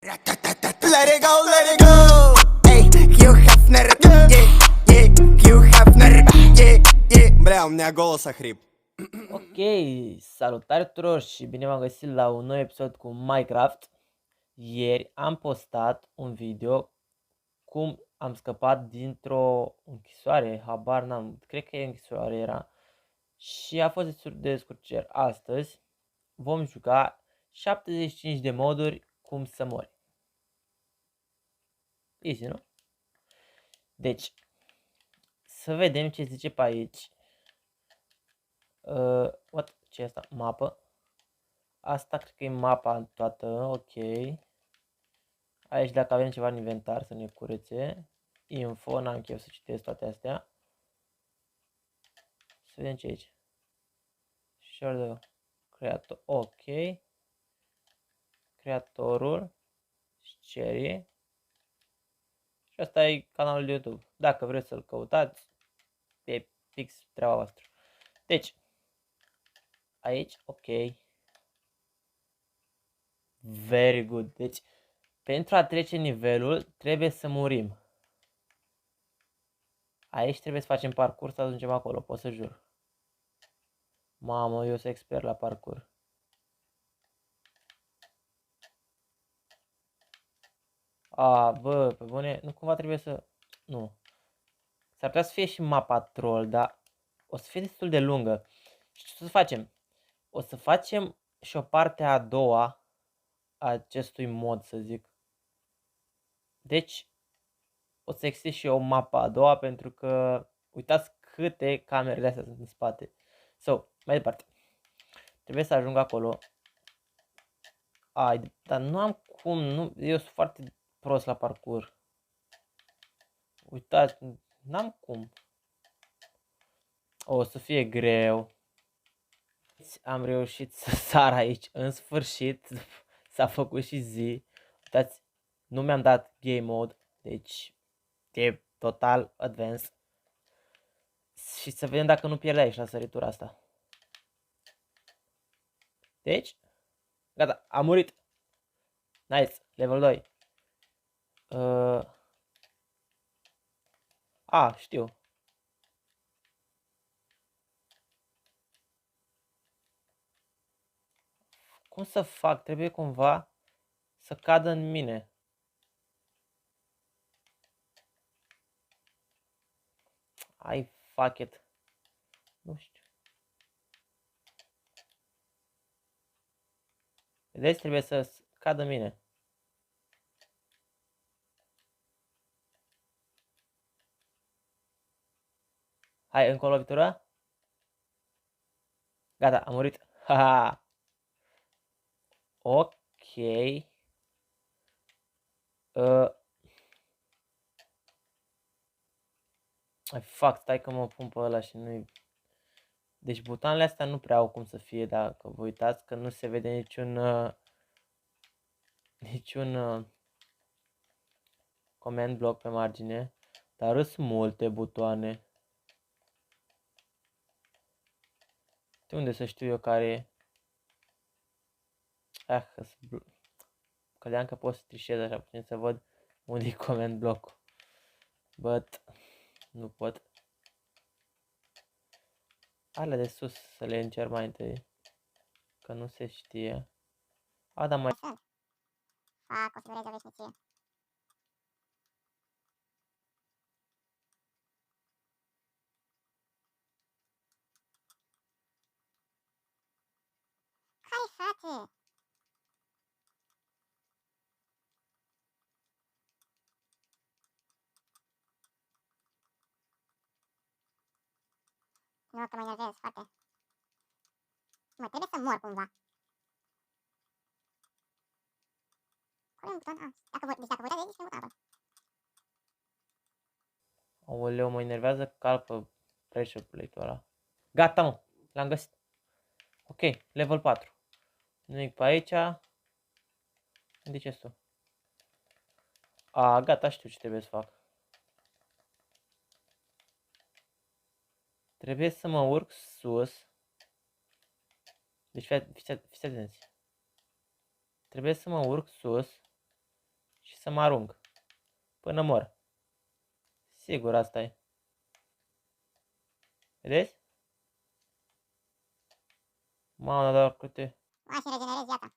Let it go, let it go. Ey, Hugh Hefner, yeah, yeah, Hugh Hefner, yeah, yeah. Bля, у меня голос охрип. Ok, salutare tuturor și bine v-am găsit la un nou episod cu Minecraft. Ieri am postat un video cum am scăpat dintr-o închisoare, habar n-am, cred că e închisoare era. Și a fost destul de descurcer. Astăzi vom juca 75 de moduri cum să mori. Easy, nu? Deci, să vedem ce zice pe aici. What? Ce e asta? Mapă. Asta cred că e mapa toată, ok. Aici dacă avem ceva în inventar să ne curețe. Info, n-am chef să citesc toate astea. Să vedem ce e aici. Share the creator, ok. Creatorul. Cherry. Și asta e canalul de YouTube. Dacă vreți să-l căutați, e fix treaba voastră. Deci, aici, ok. Very good. Deci, pentru a trece nivelul, trebuie să murim. Aici trebuie să facem parcurs să ajungem acolo, pot să jur. Mamă, eu sunt expert la parcurs. A, bă, pe bune, nu cumva trebuie să... Nu. S-ar putea să fie și mapa troll, dar o să fie destul de lungă. Și ce o să facem? O să facem și o parte a doua a acestui mod, să zic. Deci, o să existe și o mapă a doua, pentru că uitați câte camerele astea sunt în spate. So, mai departe. Trebuie să ajung acolo. Ai, dar nu am cum, nu, eu sunt foarte prost la parcurs. Uitați, n-am cum. O să fie greu. Am reușit să sar aici, în sfârșit. S-a făcut și zi. Uitați, nu mi-am dat game mode, deci e total advanced. Și să vedem dacă nu pierd aici la săritura asta. Deci, gata, am murit. Nice, level 2. Știu. Cum să fac? Trebuie cumva să cadă în mine. Ai, fuck it. Nu știu. Vedeți? Trebuie să cadă în mine. Hai, încă o lovitură. Gata, am murit. Haha. Ok. Fuck, stai că mă pun pe ăla și nu-i... Deci butoanele astea nu prea au cum să fie, dacă vă uitați, că nu se vede niciun command block pe margine. Dar sunt multe butoane. De unde să știu eu care e? Credeam că pot să trișez așa puțin să văd unde e command block. But nu pot. Alea de sus să le încerc mai întâi. Că nu se știe. Dar mai... Fac, o să dureze o veșnicie. Hai, frate! Nu, că mă enervez foarte. Mă, trebuie să mor cumva. Acolo e un buton? Deci dacă vă uitați aici, e un buton acolo. Aoleu, mă enervează cal pe pressure plate-ul ăla. Gata, mă, l-am găsit. Ok, level 4. Nimic pe aici. Unde ce tu? Gata, știu ce trebuie să fac. Trebuie să mă urc sus. Deci fiți atenți. Trebuie să mă urc sus. să mă arunc. Până mor. Sigur, asta e. Vedeți? Mamă, dar câte... A, și regenerezi viața.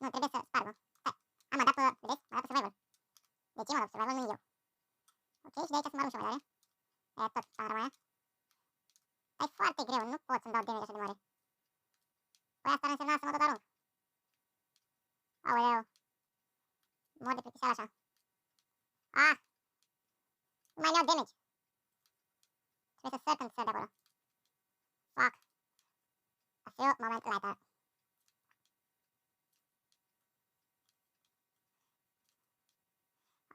Nu, trebuie să sparg-o. Stai. Am dat pe, vedeți? Am dat pe survival. Deci eu m-am dat pe survival, nu eu. Ok, și de aici să mă arunc și o valoare. E tot, panorama. E foarte greu, nu pot să-mi dau damage așa de mare. Păi asta ar însemna să mă tot arunc. Aoleu. Mor de plictiseală așa. Ah! Nu mai iau damage. Trebuie să săr când săr de acolo. Fuck. A few moment later.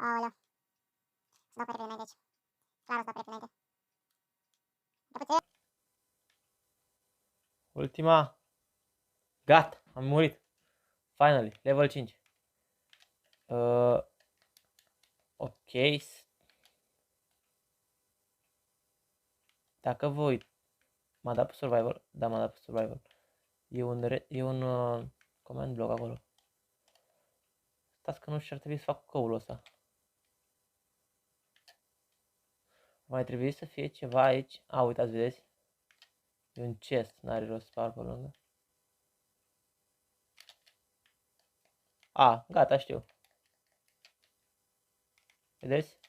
Aoleu. Să dau pe repede înainte aici. Clar o să dau pe repede înainte. De puțin. Ultima. Gata, am murit. Finally, level 5. Ok. Dacă vă uit, m-a dat pe survival. Da, m-a dat pe survival. E un command block acolo. Stați că nu știu ce ar trebui să fac cu căulul ăsta. Mai trebuie să fie ceva aici. A, uitați, vedeți? E un chest, n-are rost să par pe lângă. A, gata, știu. Vedeți?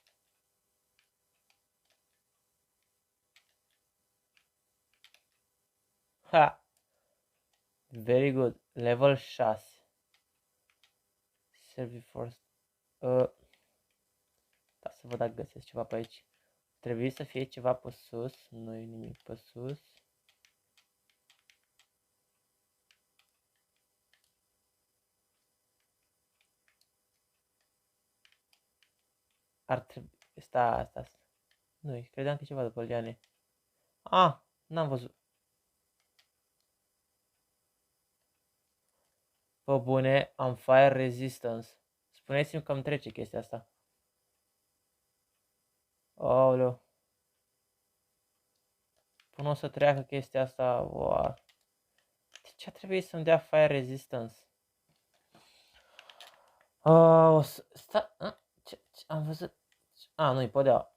Ha! Very good. Level 6. Serve for... Da, să văd dacă găsesc ceva pe aici. Trebuie să fie ceva pe sus. Nu e nimic pe sus. Ar trebui... Sta. Nu, credeam că e ceva după liane. Ah, n-am văzut. Pe bune, am fire resistance. Spuneți-mi că îmi trece chestia asta. Aoleu. Până o să treacă chestia asta. Wow. De ce a trebuit să-mi dea fire resistance? O să... Ce am văzut? Nu-i podea.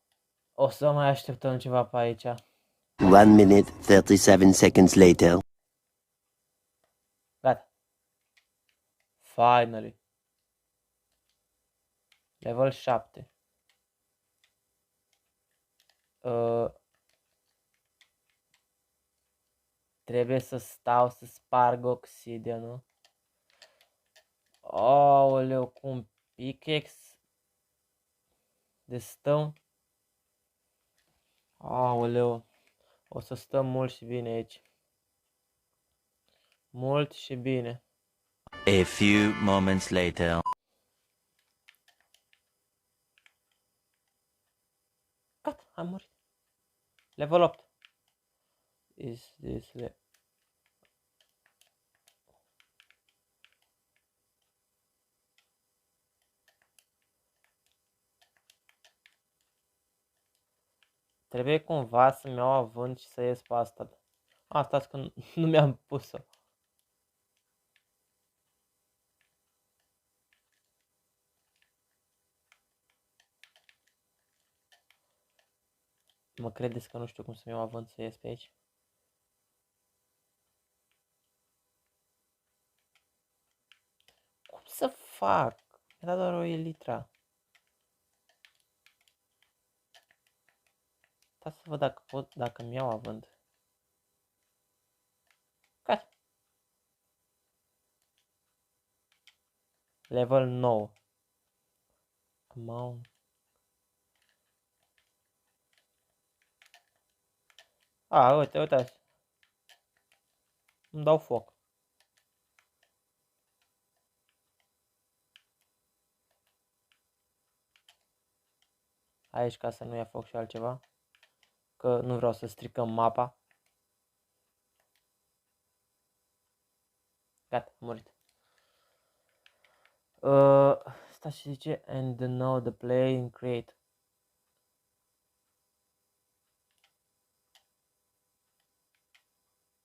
O să mai așteptăm ceva pe aici. 1 minute 37 seconds later. Gata. Finally. Level 7. Trebuie să stau să sparg obsidianul. Aoleu, cu un pickaxe de stone. Aoleu. O să stăm mult și bine aici. Mult și bine. A few moments later. Gata, am murit. Level 8. Is this le... Trebuie cumva să-mi iau avânt și să ies pe asta. Stați că nu mi-am pus-o. Mă credeți că nu știu cum să-mi iau avânt să ies pe aici? Cum să fac? Mi-a dat doar o elitra. Stați să văd dacă pot, dacă mi iau avânt. Gata. Level 9. Amount. Uitați. Îmi dau foc. Aici ca să nu ia foc și altceva. Că nu vreau să stricăm mapa. Gata, am murit. Stați și zice and now the play and create.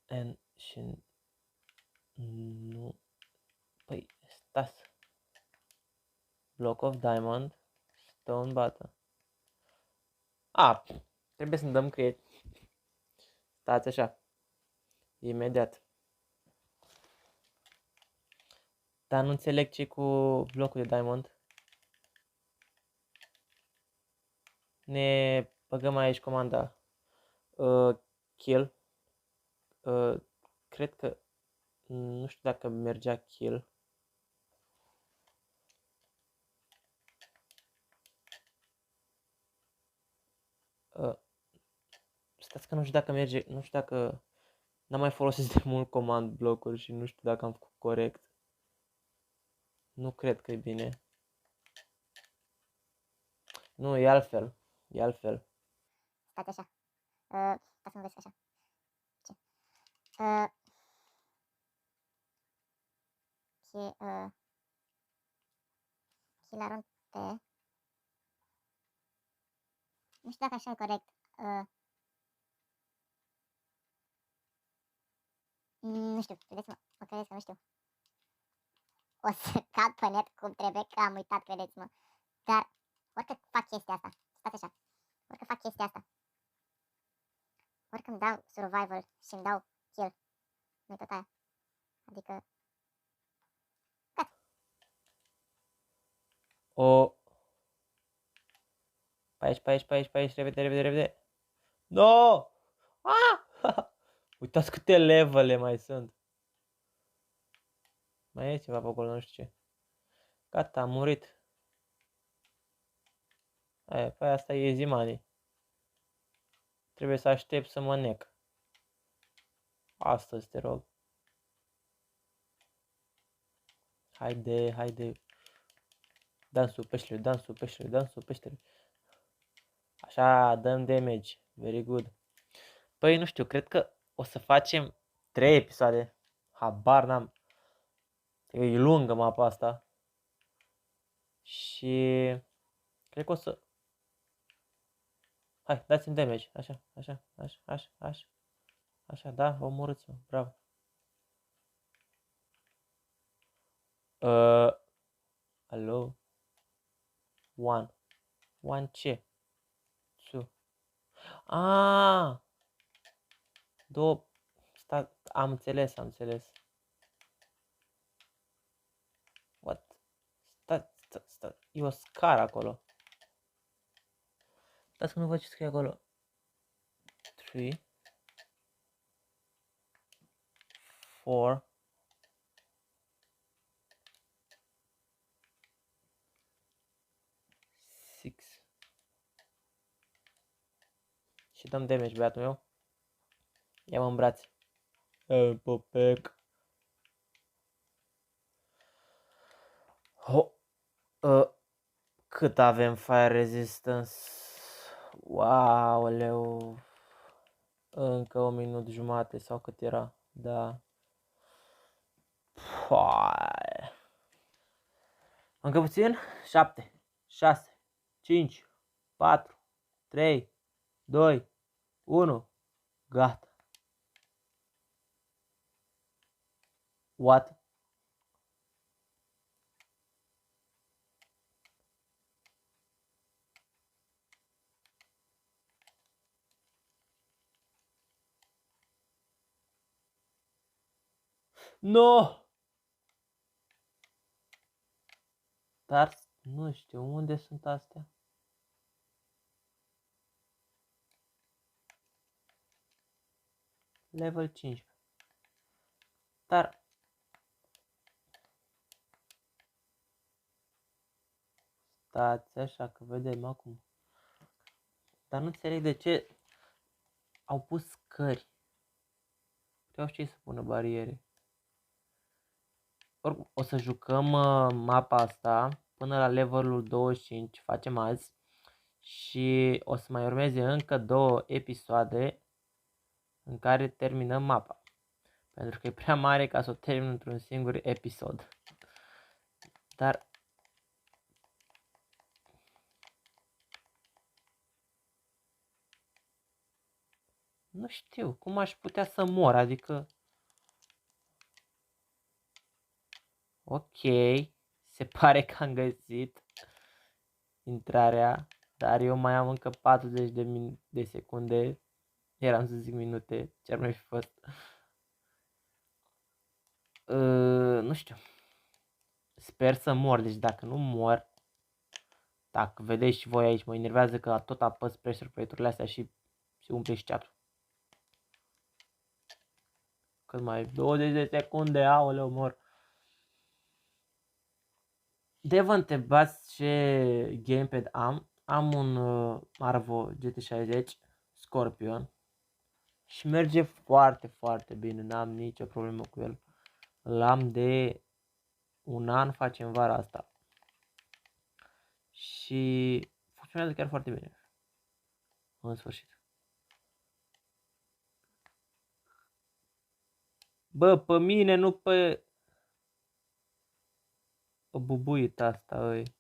And și nu. Păi, stați. Block of diamond. Stone button. A, trebuie să-mi dăm create. Stați așa. Imediat. Dar nu înțeleg ce cu blocul de diamond. Ne băgăm aici comanda kill. Cred că nu știu dacă mergea kill. Stați că nu știu dacă merge, nu știu dacă n-am mai folosit de mult command blocuri și nu știu dacă am făcut corect. Nu cred că e bine. Nu, e altfel. E altfel. Stați așa. Ca să nu vezi așa. Ce? Chilarun pe... Nu știu dacă așa e corect. Nu știu, credeți-mă, mă credeți că nu știu. O să cad pe net cum trebuie, că am uitat, credeți-mă. Dar, orică fac chestia asta, stați așa, orică fac chestia asta, orică îmi dau survival și îmi dau kill, nu-i tot aia. Adică, O... Pe aici, repede. No! Ah! Uitați câte levele mai sunt. Mai e ceva pe acolo, nu știu ce. Gata, am murit. Aia, pe asta e easy money. Trebuie să aștept să mă nec. Astăzi, te rog. Haide. Dansul peștelui. Așa, dăm damage. Very good. Păi, nu știu, cred că o să facem 3 episoade. Habar n-am. E lungă mapa asta. Și... cred că o să... Hai, dați-mi damage. Așa, da, omorâți-mă. Bravo. Alo? One ce? Two. Ah! Două. Am înțeles. What? Stai. E o scară acolo. Stați că nu văd ce scrie acolo. 3 4 6. Și dăm damage, băiatul meu. Ia-mă în brațe. Popec. Cât avem fire resistance? Wow, leu. Încă 1 minut jumate sau cât era? Da. Păi. Încă puțin? 7, 6, 5, 4, 3, 2, 1. Gata. What? No! Dar nu știu unde sunt astea. Level 15. Dar stați așa că vedem acum. Dar nu înțeleg de ce au pus scări. Vreau și să pună bariere. Oricum, o să jucăm mapa asta până la levelul 25, facem azi. Și o să mai urmeze încă 2 episoade în care terminăm mapa. Pentru că e prea mare ca să o termin într-un singur episod. Dar... nu știu cum aș putea să mor, adică... Ok, se pare că am găsit intrarea, dar eu mai am încă 40 de secunde, eram să zic minute, ce ar mai fi fost. Nu știu, sper să mor, deci dacă nu mor, dacă vedeți și voi aici, mă enervează că tot apăs pressure plate-urile astea și se umple și chat-ul. Cât mai 20 de secunde, aoleu, mor. De vă întrebați ce gamepad am. Am un Arvo GT60 Scorpion și merge foarte, foarte bine, n-am nicio problemă cu el. L-am de un an, facem vara asta. Și funcționează chiar foarte bine. În sfârșit. Bă, pe mine, nu pe bubuit asta, ăi.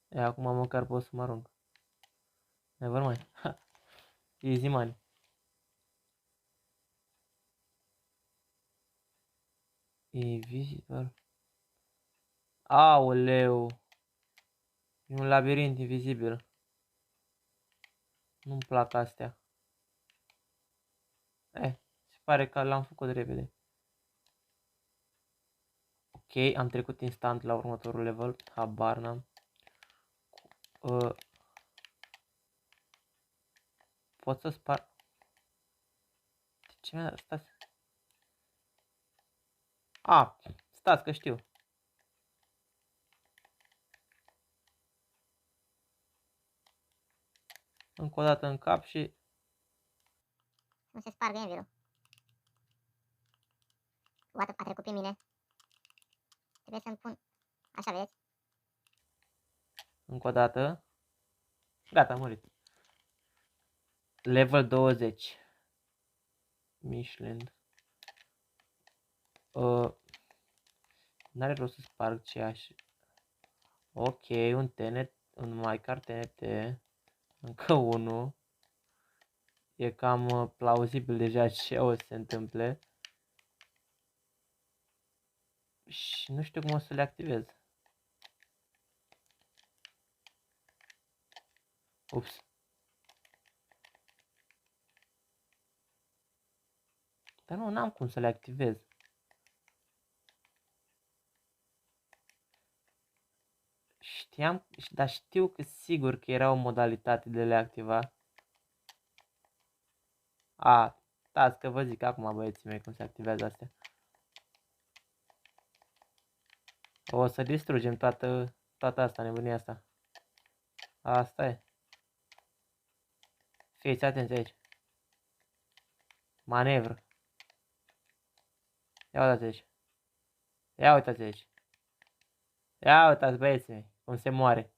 E, acum măcar pot să mă arunc. Never mind. Easy money. Invisible. Aoleu. E un labirint invizibil. Nu-mi plac astea. Se pare că l-am făcut repede. Ok, am trecut instant la următorul level. Habar n-am. Pot să spar. De ce mi-a dat? Stați. Stați că știu. Încă o dată în cap și... Nu se spargă envirul. What, a trecut pe mine. Trebuie să-mi pun... Așa, vedeți? Încă o dată. Gata, am murit. Level 20. Michelin. N-are rost să sparg ceași. Ok, un TNT, un Minecart TNT. Încă unul. E cam plauzibil deja ce o să se întâmple. Și nu știu cum o să le activez. Ups. Dar nu, n-am cum să le activez. Știam, dar știu că sigur că era o modalitate de le activa. Stați că vă zic acum, băieții mei, cum se activează astea. O să distrugem toată asta, nebunia asta. Asta e. Fiți atenți aici. Manevră. Ia uitați aici. Ia uitați aici. Ia uitați, băieții mei, cum se moare.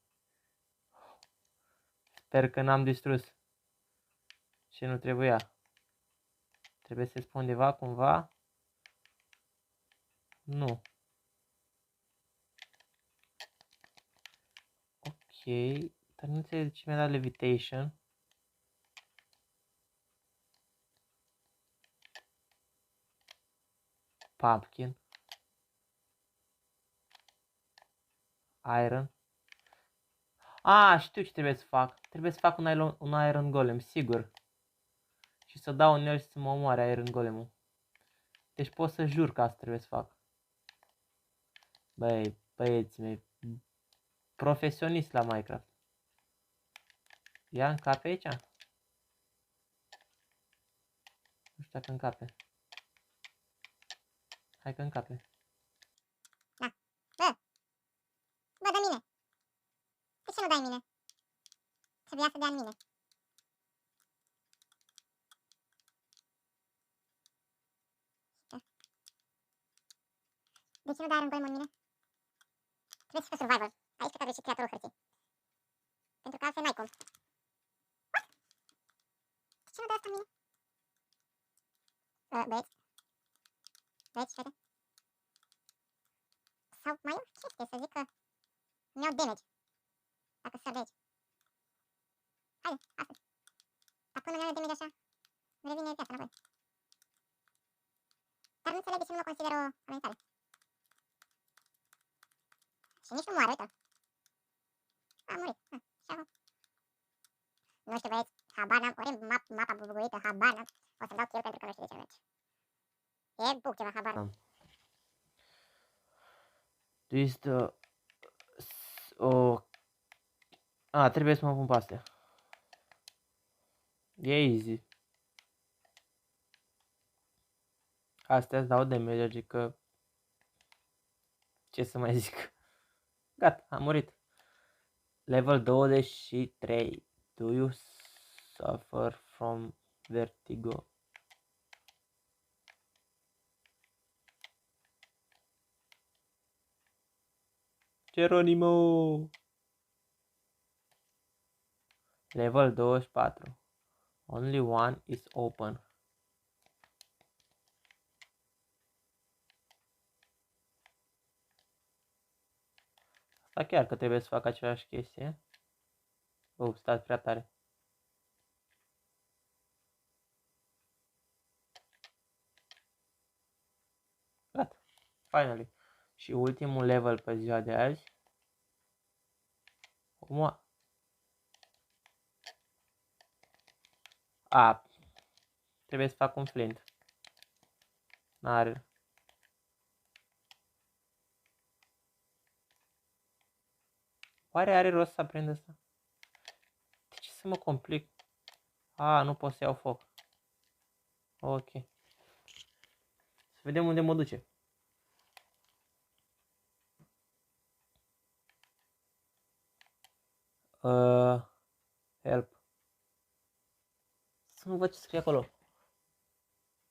Sper că n-am distrus ce nu trebuia. Trebuie să spun undeva, cumva. Nu. Ok. Dar nu înțeleg de ce mi-a dat levitation. Pumpkin. Iron. Știu ce trebuie să fac. Trebuie să fac un Iron Golem, sigur. Și să dau în el și să mă omoare Iron Golem-ul. Deci pot să jur că asta trebuie să fac. Băi, băieții mei. Profesionist la Minecraft. Ia încape aici? Nu știu dacă încape. Hai că încape. Da. Bă, dă mine. De ce nu dai mine? Trebuia să dea în mine. De ce nu dai Iron Golem în mine? Trebuie să fii survivor. Aici trebuie și creatorul hârtii. Pentru că altfel n-ai cum. What? De ce nu dai asta în mine? Băieți. Băieți, fete. Sau mai e o chestie, să zic că mi-au damage. Dacă sar de aici. Haide, asta. Dar până mi-au damage așa, îmi revine viața înapoi. Dar nu înțeleg de ce nu mă consider o amenințare. Și nici nu moare, uite. A murit. Și acum. Nu știu, băieți, habar n-am, ori mapa bubuită, habar n-am. O să-mi dau kill pentru că nu știu de ce merge. E bug ceva, habar n-am. This the... trebuie să mă pun pe astea. E easy. Astea îți dau damage, adică... Ce să mai zic? Gata, am murit. Level 23. Do you suffer from vertigo? Geronimo! Level 24. Only one is open. Asta chiar că trebuie să fac aceeași chestie. Stați prea tare. Gata. Finally. Și ultimul level pe ziua de azi. Trebuie să fac un flint. N-are. Oare are rost să aprind asta? De ce să mă complic? Nu pot să iau foc. Ok. Să vedem unde mă duce. Help. Să nu văd ce scrie acolo.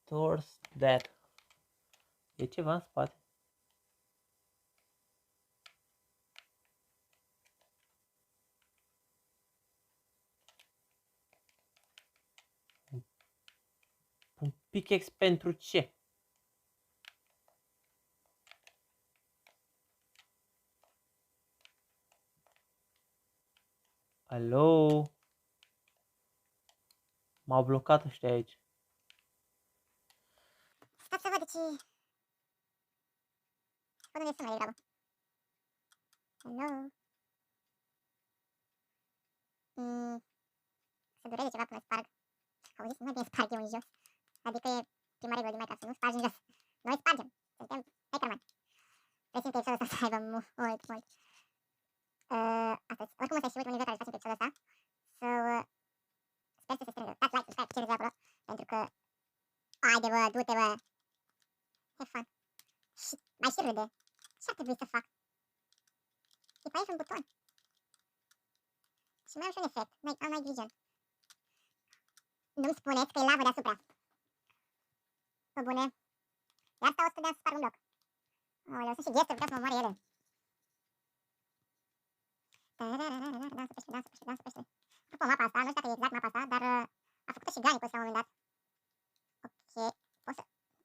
Towards that. E ceva în spate. Un pickaxe pentru ce? Alo? M-au blocat ăștia aici. Stați să văd de ce... Până ne sună de grabă. Hello? Să dureze ceva până sparg. Auziți? Nu mai bine sparg eu în jos. Adică e prima regulă din Minecraft, să nu spargi în jos. Noi spargem. Suntem hackermani. Rețin pe episodul ăsta să aibă mult. Astăzi. Oricum ăsta e și ultimul nivel care facem pe episodul ăsta. Sper să se strângă. Dați like, subscribe, ce vreți acolo. Pentru că... Haide bă, du-te bă. E fun. Și mai și râde. Ce ar trebui să fac? E pe aici un buton. Și mai am și un efect. Am night vision. Nu-mi spuneți că e lavă deasupra. Pe bune. Iar stau 100 de ani să sparg un bloc. Aoleu, sunt și ghesturi, vreau să mă moare ele. Dansă pește. Apropo, mapa asta, nu știu dacă e exact mapa asta, dar a făcut-o și Granicus la un moment dat. Ok,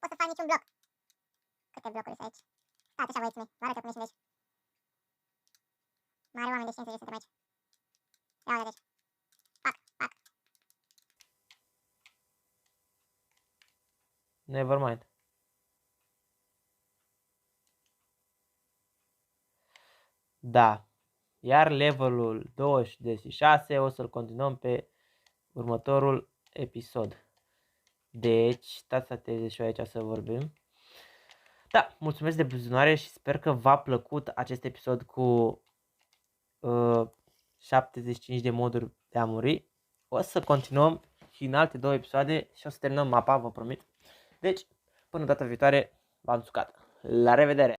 pot să fac niciun bloc. Câte blocuri sunt aici? Stați așa, băieții mei, vă arăt eu cum ieșim de aici. Mare oameni de știință de suntem aici. Ia uite aici. Pac. Never mind. Da. Iar levelul 26 o să-l continuăm pe următorul episod. Deci, stați atenți și eu aici să vorbim. Da, mulțumesc de vizionare și sper că v-a plăcut acest episod cu 75 de moduri de a muri. O să continuăm și în alte 2 episoade și o să terminăm mapa, vă promit. Deci, până data viitoare, v-am sucat. La revedere!